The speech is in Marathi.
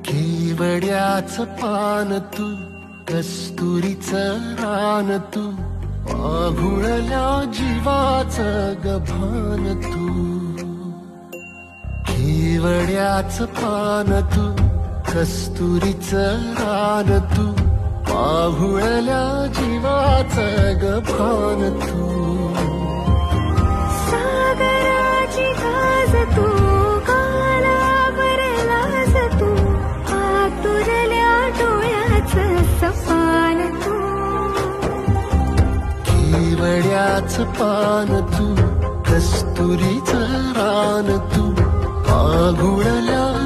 केवड्याचं पान तू, कस्तुरीचं रान तू, पाघुळल्या जीवाचं गभान तू. केवड्याचं पान तू, कस्तुरीचं रान तू, पाघुळल्या जीवाचं गभान तू. सागराची गाज तू, कालावरलाज तू, आतुरल्या डोळ्याचं सपान तू. केवड्याचं पान तू, कस्तुरीचं रान तू, पाघुळल्या